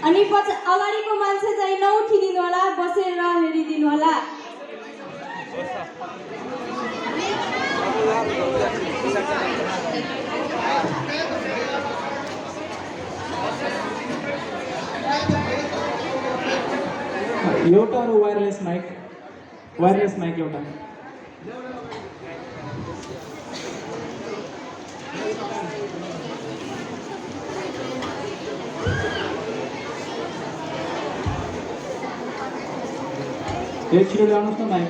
अनि अगाडिको मान्छे चाहिँ नउठिदिनु होला, बसेर हेरिदिनु होला। एउटा अरू वायरलेस माइक एउटा। एक छिटो ल्याउनुहोस् न माइक।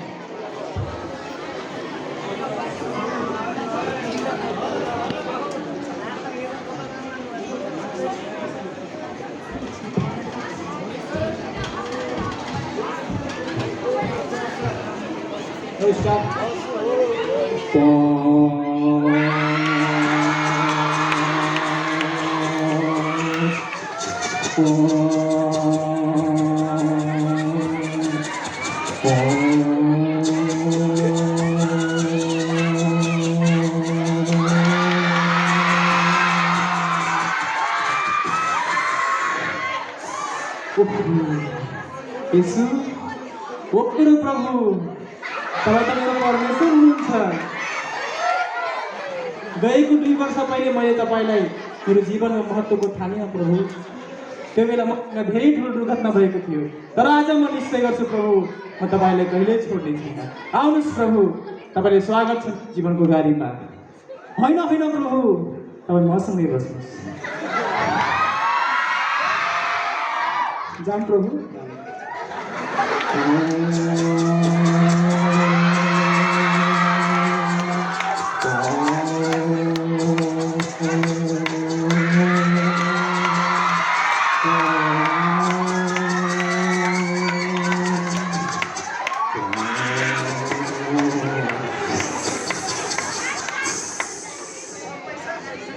यसु ओ मेरो प्रभु, तपाईँ त मेरो परमेश्वर हुनुहुन्छ। गएको 2 वर्ष पहिले मैले तपाईँलाई मेरो जीवनमा महत्त्वको ठानिनँ प्रभु। त्यो बेला म धेरै ठुलो दुर्घटना भएको थियो, तर आज म निश्चय गर्छु प्रभु, म तपाईँलाई कहिल्यै छोड्ने छैन। आउनुहोस् प्रभु, तपाईँले स्वागत छ जीवनको गाडीमा। होइन होइन प्रभु, तपाईँ मसँगै बस्नुहोस्। जाम प्रभु।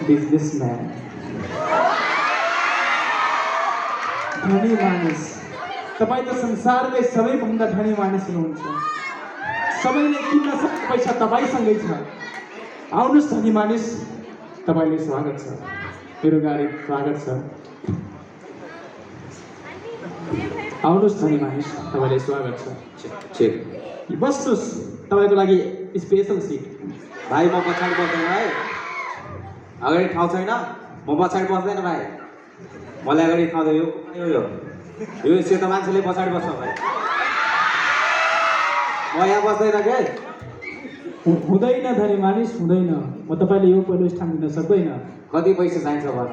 Businessman, धनी मानिस, तपाईँ त संसारकै सबैभन्दा धनी मानिस हुनुहुन्छ। सबैले किन्न सक्ने पैसा तपाईँसँगै छ। आउनुहोस् धनी मानिस, तपाईँले स्वागत छ, मेरो गाडी स्वागत छ। आउनुहोस् धनी मानिस, तपाईँले स्वागत छ। बस्नुहोस्, तपाईँको लागि स्पेसल सिट। भाइ म पछाडि बस्दैन है, अगाडि ठाउँ छैन, म पछाडि बस्दैन भाइ। मलाई अगाडि ठाउँ दियो यो सेतो मान्छेले पछाडि बस्छ भाइ, म यहाँ बस्दैन के। हुँदैन धनी मानिस, हुँदैन। म तपाईँले यो पहिलो स्थान दिन सक्दैन। कति पैसा चाहिन्छ भन।